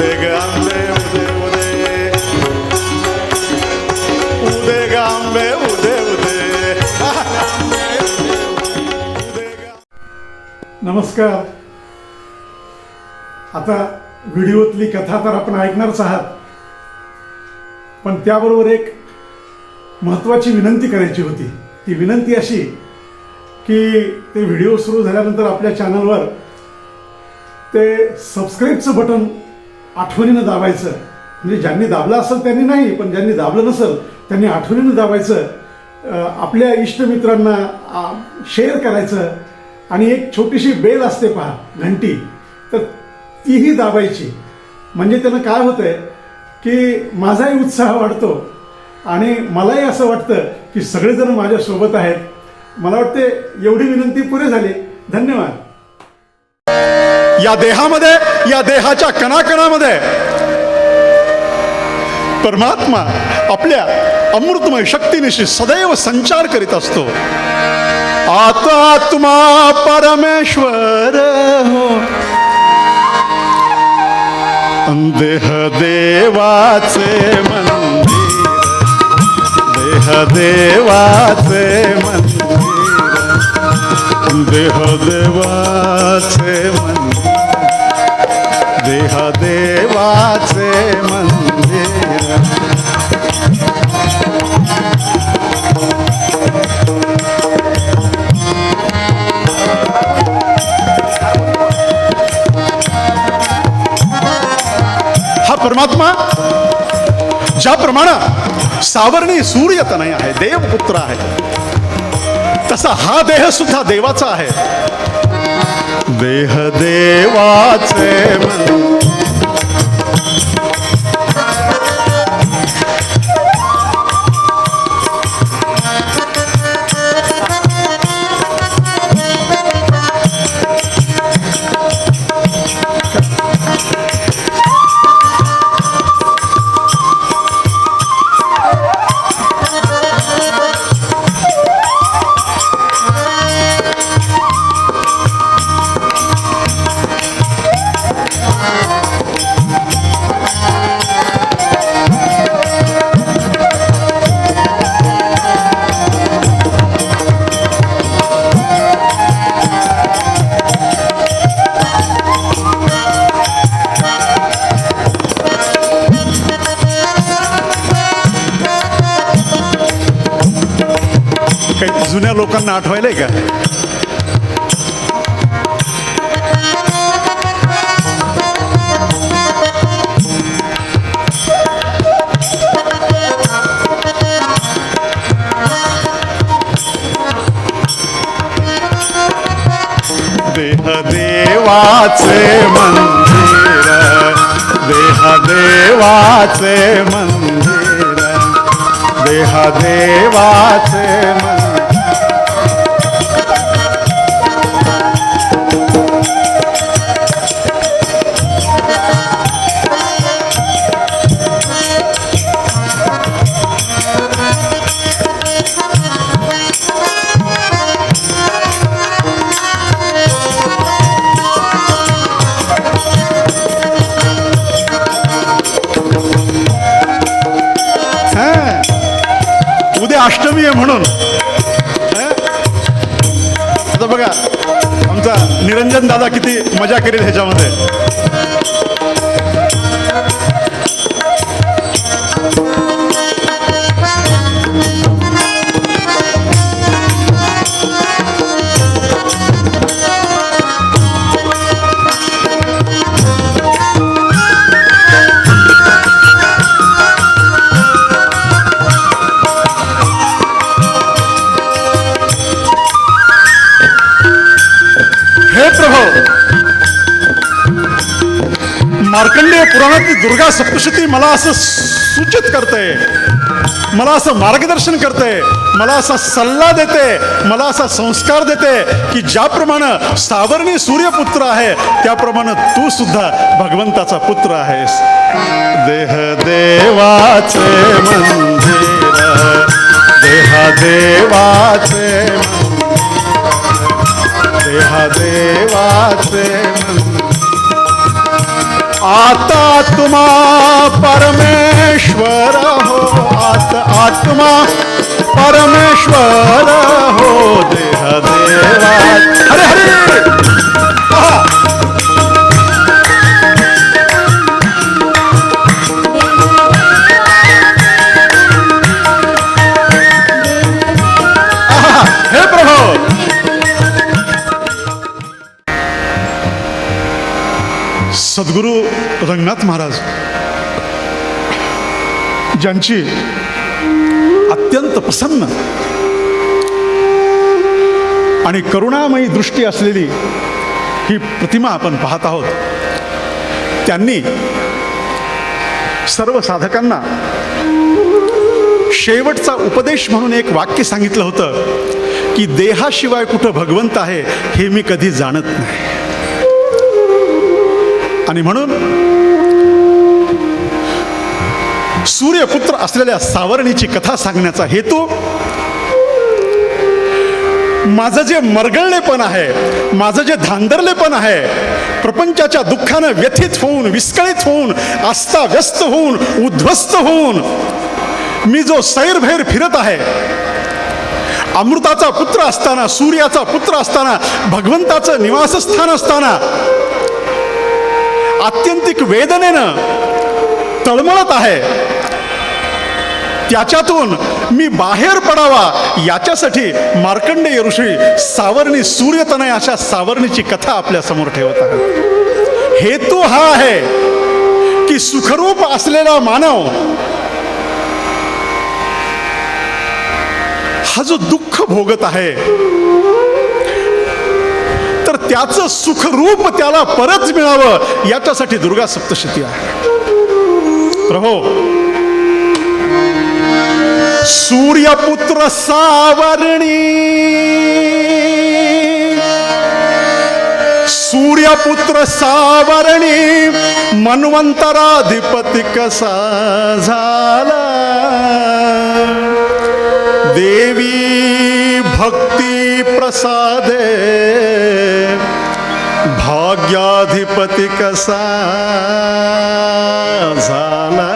उदे ग आंबे उदे उदे उदे ग आंबे उदे उदे. नमस्कार. आता व्हिडिओतली कथा तर आपण ऐकणारच आहात, पण त्याबरोबर एक महत्त्वाची विनंती करायची होती. ती विनंती अशी की ते व्हिडिओ सुरू झाल्यानंतर आपल्या चॅनलवर ते सबस्क्राईबचं बटन आठवणीनं दाबायचं. म्हणजे ज्यांनी दाबलं असेल त्यांनी नाही, पण ज्यांनी दाबलं नसेल त्यांनी आठवणीनं दाबायचं. आपल्या इष्टमित्रांना शेअर करायचं. आणि एक छोटीशी बेल असते पहा, घंटी, तर तीही दाबायची. म्हणजे त्यानं काय होतंय की माझाही उत्साह वाढतो आणि मलाही असं वाटतं की सगळेजण माझ्या सोबत आहेत. मला वाटते एवढी विनंती पुरे झाली. धन्यवाद. या देहामध्ये, या देहाच्या कणाकणामध्ये परमात्मा आपल्या अमृतमय शक्तीनिशी सदैव संचार करीत असतो. आत्मा परमेश्वर हो, देह देवाचे मंदिर, देह देवाचे मंदिर, देह देवाचे मंदिर, देह देवाचे मंदिर. परमात्मा ज्याप्रमाणे सावर्णी सूर्यतनय आहे, देवपुत्र आहे, तसा हा देह सुद्धा देवाचा आहे. देह देवाचे काही जुन्या लोकांना आठवायलंय का? देह देवाचे मंदिर, देह देवाचे मंदिर, देह देवाचे मंदिर. उद्या अष्टमी आहे म्हणून आता बघा आमचा निरंजन दादा किती मजा करेल ह्याच्यामध्ये. हे प्रभो, मार्कंडेय पुराणातली दुर्गा सप्तशती मला असं सूचित करते, मला असं मार्गदर्शन करते, मला असा सल्ला देते, मला असा संस्कार देते की ज्याप्रमाणे सावर्णी सूर्यपुत्र आहे त्याप्रमाणे तू सुद्धा भगवंताचा पुत्र आहेस. देह देवाचे मंदिर, देह देवाचे देह देवाचे मंदिर. आता तुम्हा परमेश्वर हो, आत्मा परमेश्वर हो, देह देवा. हरे हरे. हे प्रभू. सद्गुरू रंगनाथ महाराज ज्यांची अत्यंत प्रसन्न आणि करुणामयी दृष्टी असलेली ही प्रतिमा आपण पाहत आहोत, त्यांनी सर्व साधकांना शेवटचा उपदेश म्हणून एक वाक्य सांगितलं होतं की देहाशिवाय कुठं भगवंत आहे हे मी कधी जाणत नाही. आणि म्हणून सूर्यपुत्र असलेल्या सावरणीची कथा सांगण्याचा हेतू माझं जे मरगळलेपण आहे, माझं जे धांदरलेपण आहे, प्रपंचाच्या दुःखानं व्यथित होऊन, विस्कळीत होऊन, अस्ताव्यस्त होऊन, उद्ध्वस्त होऊन मी जो सैरभैर फिरत आहे, अमृताचा पुत्र असताना, सूर्याचा पुत्र असताना, भगवंताचं निवासस्थान असताना आत्यंतिक वेदनेनं तळमळत आहे, त्याच्यातून मी बाहेर पडावा याच्यासाठी मार्कंडेय ऋषी सावरणी सूर्यतनय अशा सावरणीची कथा आपल्या समोर ठेवत आहे. हेतू हा आहे की सुखरूप असलेला मानव हा जो दुःख भोगत आहे तर त्याचं सुखरूप त्याला परत मिळावं याच्यासाठी दुर्गा सप्तशती आहे. प्रभो, सूर्यपुत्र सावरणी, सूर्यपुत्र सावरणी, मन्वंतराधिपती कसा झाला, देवी भक्ती प्रसादे भाग्याधिपती कसा झाला.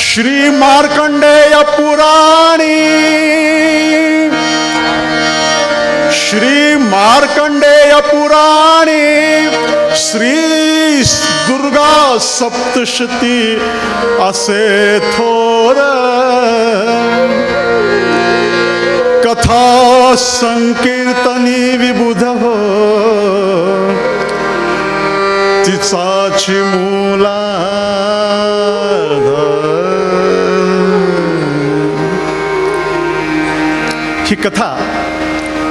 श्री मार्कंडेय पुराणी, श्री मार्कंडेय पुराणी, श्री दुर्गा सप्तशती असे थोर कथा संकीर्तनी विबुध हो, तिचाची मूला. ही कथा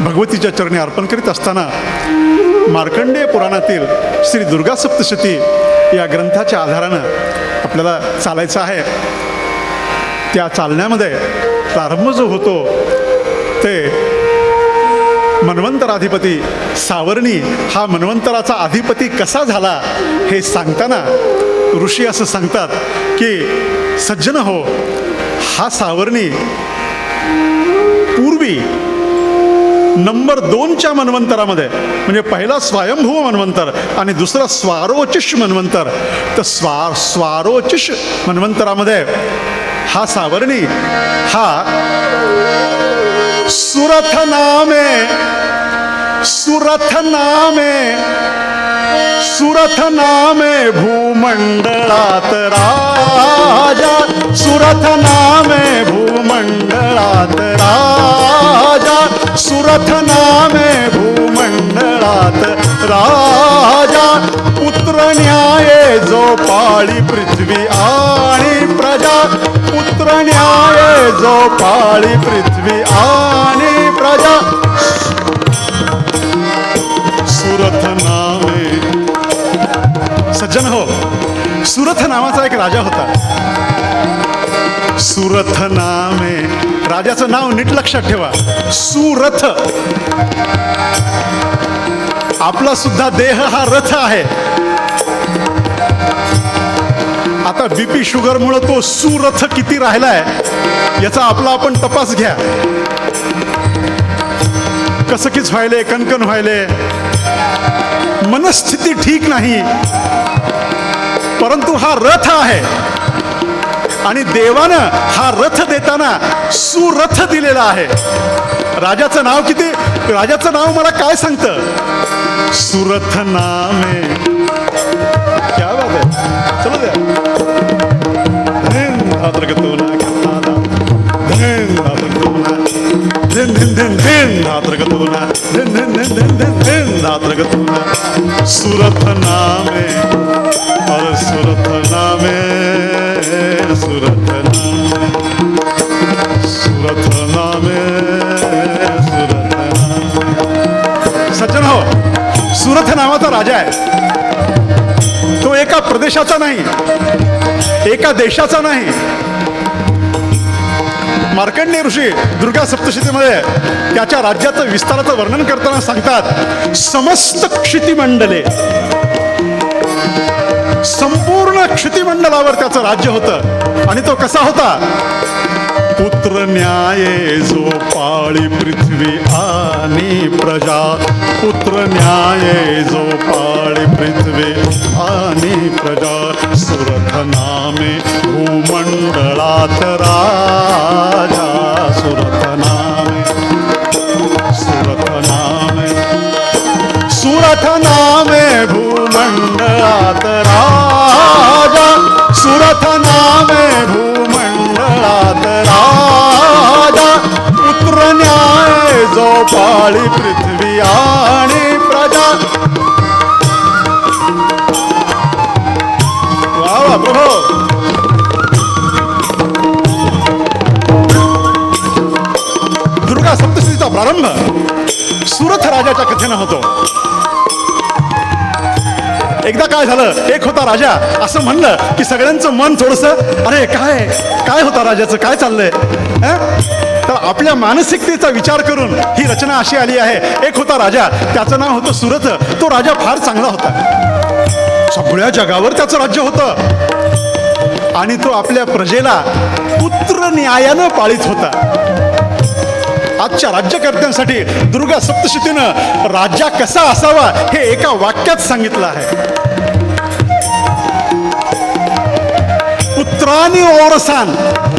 भगवतीच्या चरणी अर्पण करीत असताना मार्कंडेय पुराणातील श्री दुर्गा सप्तशती या ग्रंथाच्या आधारानं आपल्याला चालायचं आहे. त्या चालण्यामध्ये प्रारंभ जो होतो ते मन्वंतराधिपती सावरणी हा मन्वंतराचा अधिपती कसा झाला हे सांगताना ऋषी असं सांगतात की सज्जन हो, हा सावरणी पूर्वी नंबर 2च्या मन्वंतरामध्ये, म्हणजे पहिला स्वयंभू मन्वंतर आणि दुसरा स्वारोचिष मन्वंतर, तर स्वारोचिष मन्वंतरामध्ये हा सावरणी हा सुरथ नामे, सुरथ नामे, सुरथ नामे भूमंडळात राजा, सुरथ नामे भूमंडळात राजा, सुरथ नामे भूमंडळात राजा, पुत्र न्याय जो पाळी पृथ्वी आणि प्रजा, पुत्र न्याय जो पाळी पृथ्वी आणि प्रजा, सुरथ नामे. सज्जन हो, सुरथ नावाचा एक राजा होता. सुरथ नामे, राजाचं नाव नीट लक्षात ठेवा, सुरथ. आपला सुद्धा देह हा रथ आहे. आता बीपी शुगरमुळे तो सुरथ किती राहिलाय याचा आपला आपण तपास घ्या. कसकीच व्हायले, कणकण व्हायले, मनस्थिती ठीक नाही, परंतु हा रथ आहे आणि देवानं हा रथ देताना सुरथ दिलेला आहे. राजाचं नाव किती, राजाचं नाव मला काय सांगतं? सुरथ नामे. क्या बात आहे, चलो द्या. धन धात्रगतोना कथादा, धन धात्रगतोना, धन धन धन धन धात्रगतोना, धन धन धन धन धन धन धात्रगतोना. सुरथ नामे और सुरथ नामे, सुरथ नामे, सुरथ नामे, सुरथ नामे. सज्जन हो, सुरथ नावाचा राजा आहे. तो एका प्रदेशाचा नाही, एका देशाचा नाही. मार्कंडेय ऋषी दुर्गा सप्तशतीमध्ये त्याच्या राज्याचं विस्ताराचं वर्णन करताना सांगतात, समस्त क्षितिमंडले, संपूर्ण क्षितिमंडलावर त्याचं राज्य होतं. आणि तो कसा होता? पुत्र न्याये जो पाळी पृथ्वी आणि प्रजा, पुत्र न्याये जो पाळी पृथ्वी आणि प्रजा. सुरथ नामे भूमंडळात राजा, सुरथ नामे, सुरथ नामे, सुरथ नामे भूमंडळात राजा, सुरथ नामे भूमंडळात राजा. पुत्र न्याय जो पाळी पृथ्वी आणि प्रजा. वा वा प्रभो. दुर्गा सप्तशतीचा प्रारंभ सुरथ राजाच्या कथेनं होतो. एकदा काय झालं, एक होता राजा, असं म्हणलं की सगळ्यांचं मन थोडंसं, अरे काय काय होता राजाचं, काय चाललंय. तर आपल्या मानसिकतेचा विचार करून ही रचना अशी आली आहे. एक होता राजा, त्याचं नाव होतं सुरथ. तो राजा फार चांगला होता, सगळ्या जगावर त्याचं राज्य होतं आणि तो आपल्या प्रजेला पुत्र न्यायानं पाळीत होता. आजच्या राज्यकर्त्यांसाठी दुर्गा सप्तशतीनं राजा कसा असावा हे एका वाक्यात सांगितलं आहे. पुत्रानी ओरसान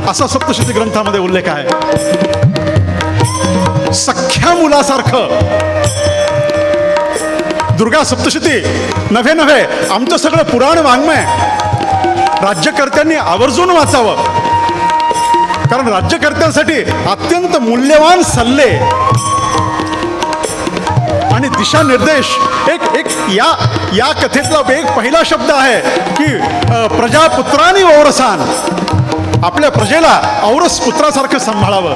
असा सप्तशती ग्रंथामध्ये उल्लेख आहे. सख्या मुलासारखं. दुर्गा सप्तशती नव्हे नव्हे आमचं सगळं पुराण वाङ्मय राज्यकर्त्यांनी आवर्जून वाचावं. कारण राज्यकर्त्यांसाठी अत्यंत मूल्यवान सल्ले आणि दिशानिर्देश एक एक या कथेतला एक पहिला शब्द आहे की प्रजापुत्रांनी औरसान. आपल्या प्रजेला औरस पुत्रासारखं सांभाळावं.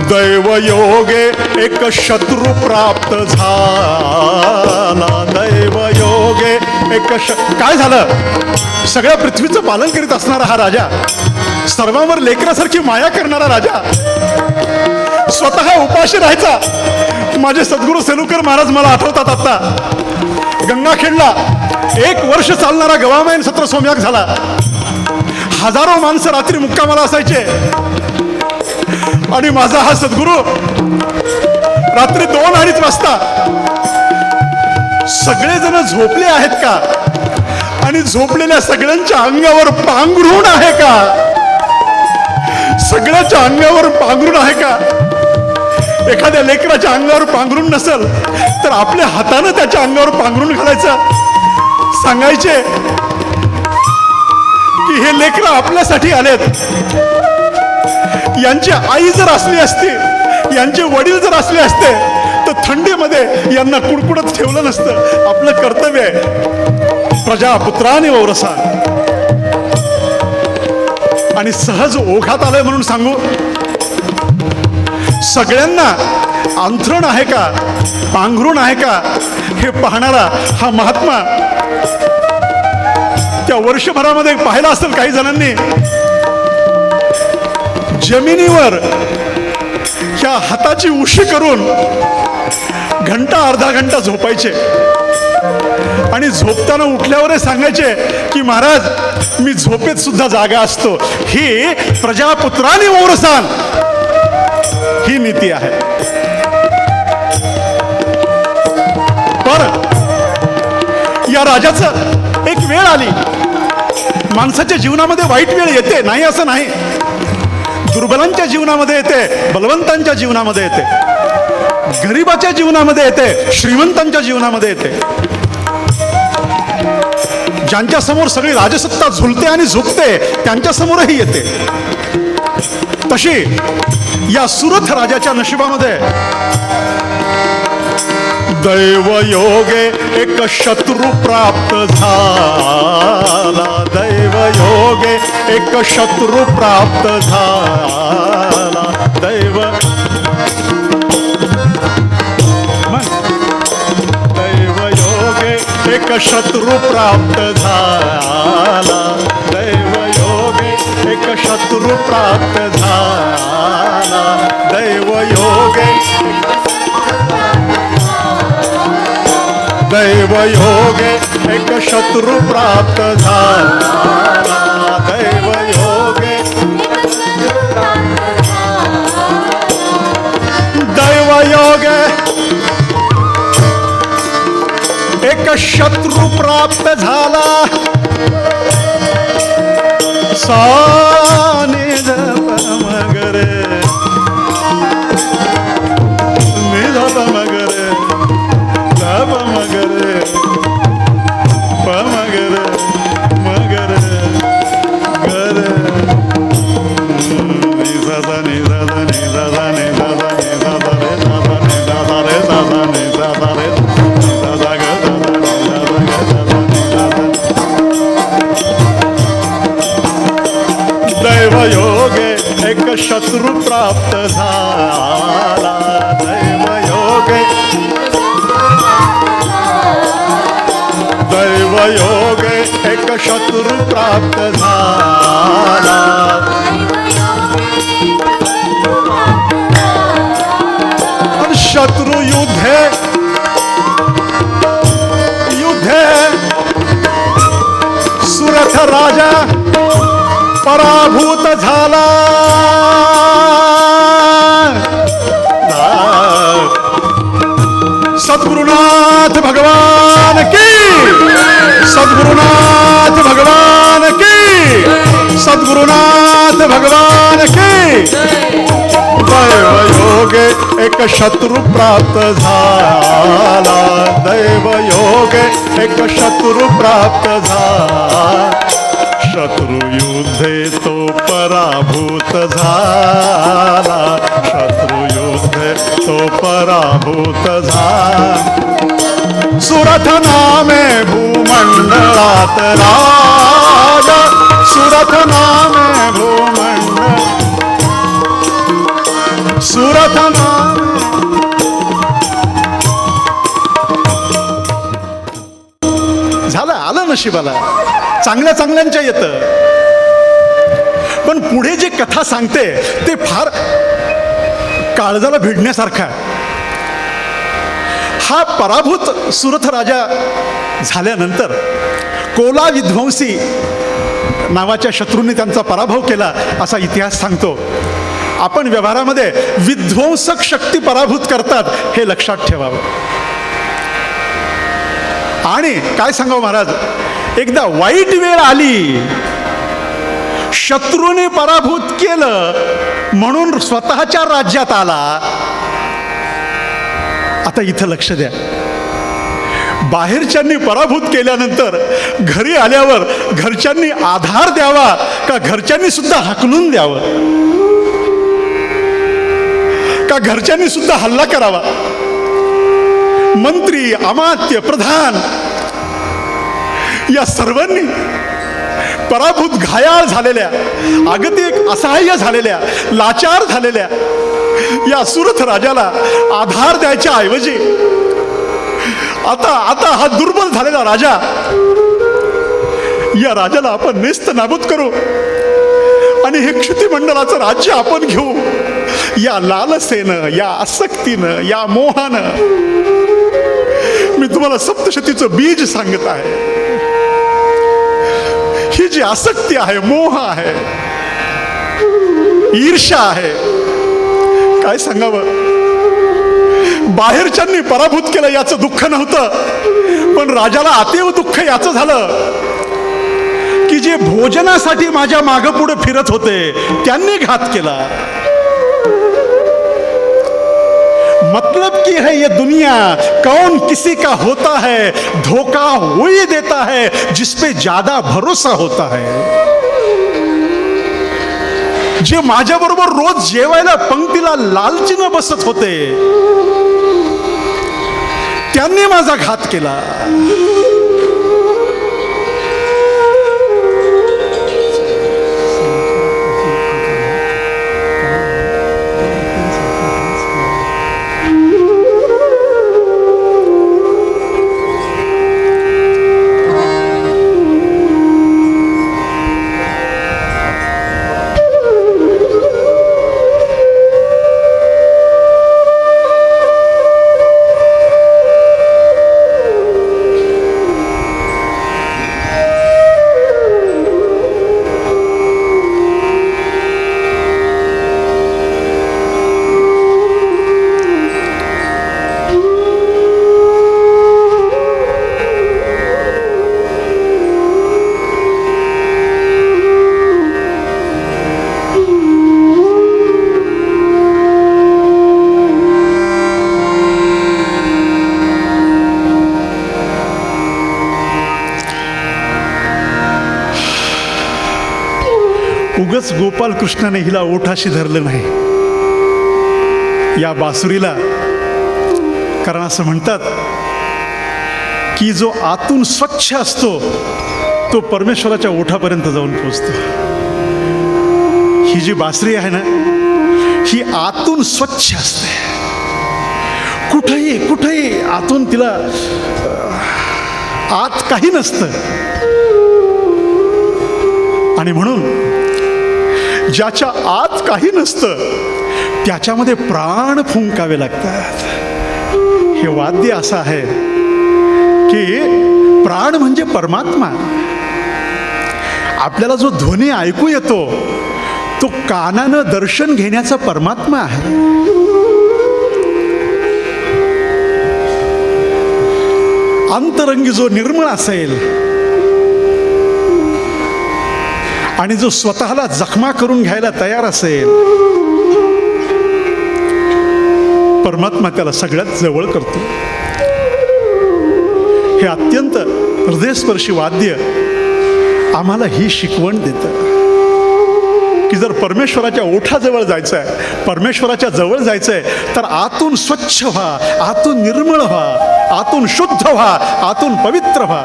दैवयोगे एक शत्रू प्राप्त झाला, दैवयोगे एक काय झालं? सगळ्या पृथ्वीचं पालन करीत असणारा हा राजा, सर्वांवर लेकरासारखी माया करणारा राजा, स्वतः उपाशी राहायचा. माझे सद्गुरू सेलुकर महाराज मला आठवतात. आता गंगाखेडला 1 वर्ष चालणारा गवामायन सत्र सोमयाग झाला. हजारो माणसं रात्री मुक्कामाला असायचे आणि माझा हा सद्गुरू रात्री 2-2:30 वाजता सगळेजण झोपले आहेत का आणि झोपलेल्या सगळ्यांच्या अंगावर पांघरूण आहे का, सगळ्याच्या अंगावर पांघरूण आहे का. एखाद्या लेकराच्या अंगावर पांघरूण नसेल तर आपल्या हातानं त्याच्या अंगावर पांघरूण घालायचं. सांगायचे की हे लेकरं आपल्यासाठी आलेत. यांची आई जर असली असती, यांचे वडील जर असले असते तर थंडीमध्ये यांना कुडकुडत ठेवलं नसतं. आपलं कर्तव्य आहे प्रजापुत्राने ओरसान. आणि सहज ओघात आलंय म्हणून सांगू, सगळ्यांना अंथरुण आहे का, पांघरुण आहे का हे पाहणारा हा महात्मा त्या वर्षभरामध्ये पाहिला असेल काही जणांनी. जमिनीवर ह्या हाताची उशी करून घंटा अर्धा घंटा झोपायचे आणि झोपताना उठल्यावर सांगायचे की महाराज मी झोपेत सुद्धा जागा असतो. ही प्रजापुत्रांनी ओरसान ही नीती आहे. राजाचं एक वेळ आली. माणसाच्या जीवनामध्ये वाईट वेळ येते, नाही असं नाही. दुर्बलांच्या जीवनामध्ये येते, बलवंतांच्या जीवनामध्ये येते, गरीबाच्या जीवनामध्ये येते, श्रीमंतांच्या जीवनामध्ये येते. ज्यांच्या समोर सगळी राजसत्ता झुलते आणि झुकते त्यांच्या समोरही येते. तशी या सुरथ राजाच्या नशिबामध्ये दैव योगे एक शत्रू प्राप्त झाला. दैव योगे एक शत्रू प्राप्त झाला. दैव योगे एक शत्रू प्राप्त झाला. दैव योगे एक शत्रू प्राप्त झाला. दैव योगे दैव योगे एक शत्रू प्राप्त झाला. दैव योगे दैव योगे एक शत्रू प्राप्त झाला. सानिध मगरे निध मगरे धप मगरे पमगरे मगरे गरे निधा निधा निधा निधा निधा रे दादा रे दादा रे दैव योगे एक शत्रू प्राप्त झाला. दैव योगे दैव योगे एक शत्रू प्राप्त झाला. शत्रू युद्धे युद्धे सुरथ राजा पराभूत झाला. सद्गुरुनाथ भगवान की, सद्गुरुनाथ भगवान की, सद्गुरुनाथ भगवान की. दैव योगे एक शत्रू प्राप्त झाला. दैव योगे एक शत्रू प्राप्त झाला. शत्रु युद्धे तो पराभूत झाला. शत्रु युद्धे तो पराभूत झाला. सुरथ नामे भूमंडळात राजा. सुरथ नामे भूमंडळ सुरथ नामे झालं, आलं नशिबाला. चांगल्या चांगल्यांच्या येतं. पण पुढे जे कथा सांगते ते फार काळजाला भिडण्यासारखा आहे. हा पराभूत सुरथ राजा झाल्यानंतर कोला विध्वंसी नावाच्या शत्रूंनी त्यांचा पराभव केला असा इतिहास सांगतो. आपण व्यवहारामध्ये विध्वंसक शक्ती पराभूत करतात हे लक्षात ठेवावं. आणि काय सांगावं महाराज, एकदा वाईट वेळ आली, शत्रूने पराभूत केलं म्हणून स्वतःच्या राज्यात आला. आता इथं लक्ष द्या. बाहेरच्यांनी पराभूत केल्यानंतर घरी आल्यावर घरच्यांनी आधार द्यावा का घरच्यांनी सुद्धा हाकलून द्यावं, का घरच्यांनी सुद्धा हल्ला करावा? मंत्री, अमात्य, प्रधान या सर्वांनी पराभूत घायाळ झालेल्या, अगतिक असहाय्य झालेल्या, लाचार झालेल्या या सुरथ राजाला आधार द्यायच्या ऐवजी आता हा दुर्बल झालेला राजा, या राजाला आपण नेस्त नाबूद करू आणि हे क्षितिमंडलाचं राज्य आपण घेऊ. या लालसेनं, या आसक्तीनं, या मोहानं मी तुम्हाला सप्तशतीचं बीज सांगत आहे. ही जी आसक्ती आहे, मोह आहे, ईर्ष्या आहे, काय सांगावं, बाहेरच्यांनी पराभूत केलं याचं दुःख नव्हतं, पण राजाला अतीव दुःख याचं झालं की जे भोजनासाठी माझ्या मागं पुढे फिरत होते त्यांनी घात केला. मतलब की है ये दुनिया, कौन किसी का होता है, धोखा वही देता है जिसपे ज्यादा भरोसा होता है. जे माझ्या बरोबर रोज जेवायला पंक्तीला लालचीनं बसत होते त्यांनी माझा घात केला. उगच गोपाल कृष्णाने हिला ओठाशी धरलं नाही या बासुरीला. कारण असं म्हणतात की जो आतून स्वच्छ असतो तो परमेश्वराच्या ओठापर्यंत जाऊन पोचतो. ही जी बासरी आहे ना ही आतून स्वच्छ असते. कुठेही कुठेही आतून तिला आत काही नसतं. आणि म्हणून ज्याच्या आत काही नसतं त्याच्यामध्ये प्राण फुंकावे लागतात. हे वाद्य असं आहे की प्राण म्हणजे परमात्मा. आपल्याला जो ध्वनी ऐकू येतो तो कानानं दर्शन घेण्याचा परमात्मा आहे. अंतरंगी जो निर्मळ असेल आणि जो स्वतःला जखमा करून घ्यायला तयार असेल परमात्मा त्याला सगळ्यात जवळ करतो. हे अत्यंत हृदयस्पर्शी वाद्य आम्हाला ही शिकवण देतं की जर परमेश्वराच्या ओठाजवळ जायचं आहे, परमेश्वराच्या जवळ जायचं आहे तर आतून स्वच्छ व्हा, आतून निर्मळ व्हा, आतून शुद्ध व्हा, आतून पवित्र व्हा.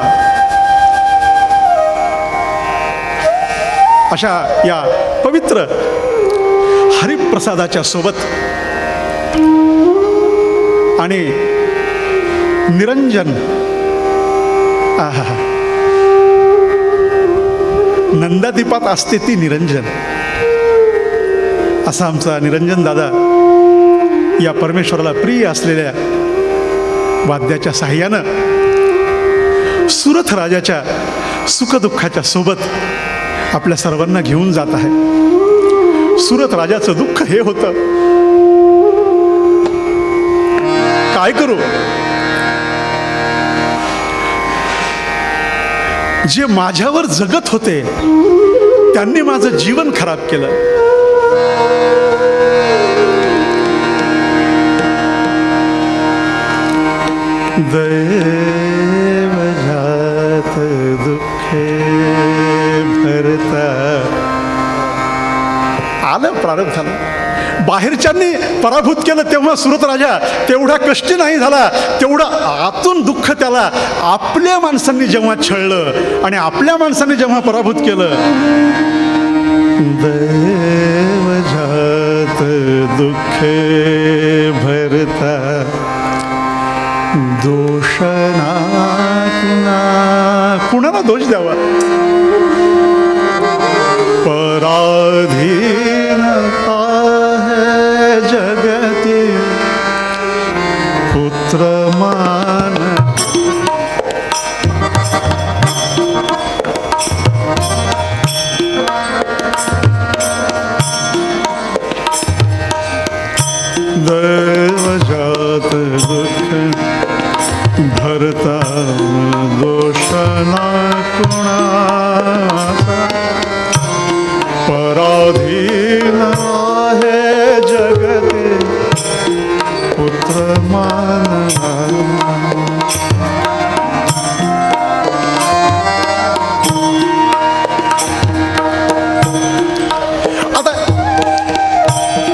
अशा या पवित्र हरिप्रसादाच्या सोबत आणि निरंजन नंदादीपात असते ती निरंजन असा आमचा निरंजन दादा या परमेश्वराला प्रिय असलेल्या वाद्याच्या साह्यानं सुरथ राजाच्या सुखदुःखाच्या सोबत आपल्या सर्वांना घेऊन जात आहे. सुरत राजाचं दुःख हे होतं, काय करू, जे माझ्यावर जगत होते त्यांनी माझं जीवन खराब केलं. दैवजात दुःखे भरता. आलं प्रारंभ झालं. बाहेरच्यांनी पराभूत केलं तेव्हा सुरत राजा तेवढा कष्टी नाही झाला, तेवढं आतून दुःख त्याला आपल्या माणसांनी जेव्हा छळलं आणि आपल्या माणसांनी जेव्हा पराभूत केलं. दैवजात दुःखे भरता दोषना कुणाला दोष द्यावा. पराधीन आहे जगती पुत्रमान. दैवजात भरता दोष ना कुणाचा, पराधीन आहे जगते पुत्र मानला. आता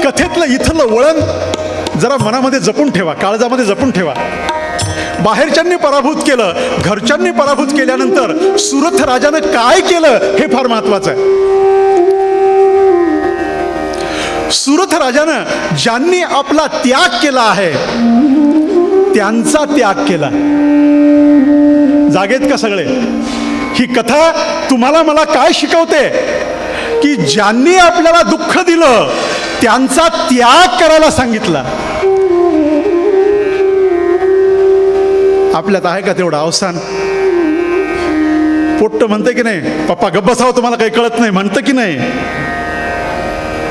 कथेतलं इथलं वळण जरा मनामध्ये जपून ठेवा, काळजामध्ये जपून ठेवा. बाहेरच्यांनी पराभूत केलं, घरच्यांनी पराभूत केल्यानंतर सुरथ राजानं काय केलं हे फार महत्वाचं आहे. सुरथ राजानं ज्यांनी आपला त्याग केला आहे त्यांचा त्याग केला. जागेत का सगळे? ही कथा तुम्हाला मला काय शिकवते की ज्यांनी आपल्याला दुःख दिलं त्यांचा त्याग करायला सांगितला. आपल्यात आहे का तेवढं अवसान? पोट्ट म्हणते की नाही, पप्पा गप्प बसावं तुम्हाला काही कळत नाही म्हणतं की नाही?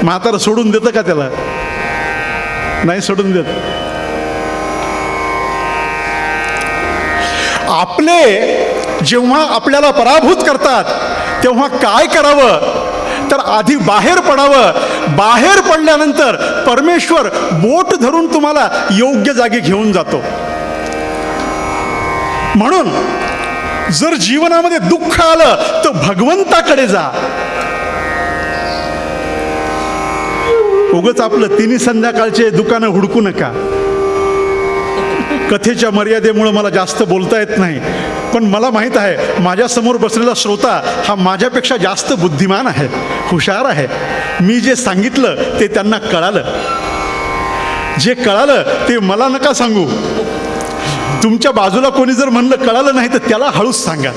म्हातारं सोडून देतं का त्याला? नाही सोडून देत. आपले जेव्हा आपल्याला पराभूत करतात तेव्हा काय करावं तर आधी बाहेर पडावं. बाहेर पडल्यानंतर परमेश्वर बोट धरून तुम्हाला योग्य जागी घेऊन जातो. म्हणून जर जीवनामध्ये दुःख आलं तर भगवंताकडे जा. उगाच आपलं तिन्ही संध्याकाळचे दुकानं हुडकू नका. कथेच्या मर्यादेमुळे मला जास्त बोलता येत नाही, पण मला माहीत आहे माझ्यासमोर बसलेला श्रोता हा माझ्यापेक्षा जास्त बुद्धिमान आहे, हुशार आहे. मी जे सांगितलं ते त्यांना कळालं. जे कळालं ते मला नका सांगू. तुमच्या बाजूला कोणी जर म्हणलं कळालं नाही तर त्याला हळूच सांगा.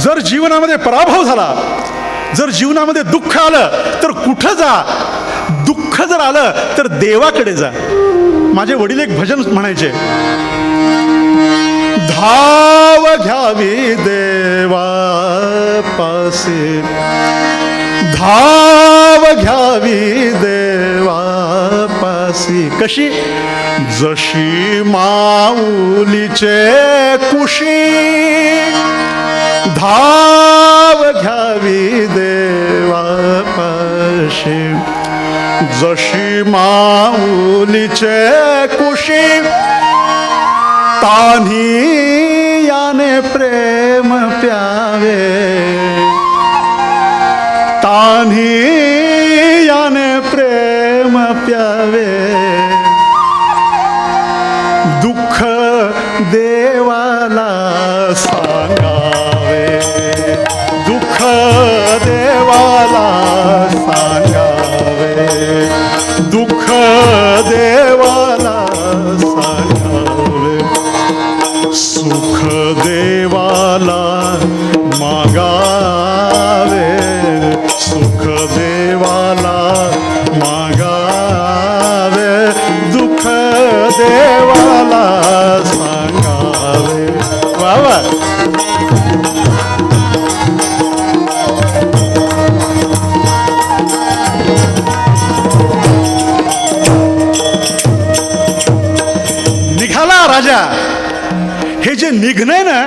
जर जीवनामध्ये पराभव झाला, जर जीवनामध्ये दुःख आलं तर कुठं जा? दुःख जर आलं तर देवाकडे जा. माझे वडील एक भजन म्हणायचे, धाव घ्यावी देवा पासे, धाव घ्यावी देवा पासी. कशी? जशी माऊलीचे कुशी, धाव घ्यावी देवा पाशी. जशी माऊलीचे कुशी, तान्ही याने प्रेम प्यावे, तान्ही याने प्रेम प्यावे. दुःख देवाला सांगावे, दुःख देवाला सांगावे, दुःख देवाला सांगावे. सुख देवाला मागावे, सुख देवाला मागावे, दुःख देवाला सांगावे. वा वा. निघाला राजा. हे जे निघणं ना,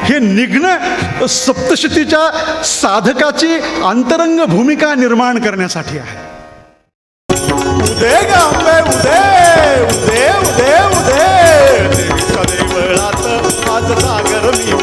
हे निघणं सप्तशतीच्या साधकाची अंतरंग भूमिका निर्माण करण्यासाठी आहे. उदे गांबे उदे, उदे उदे उदे, देवीच्या देवळात आज जागर मी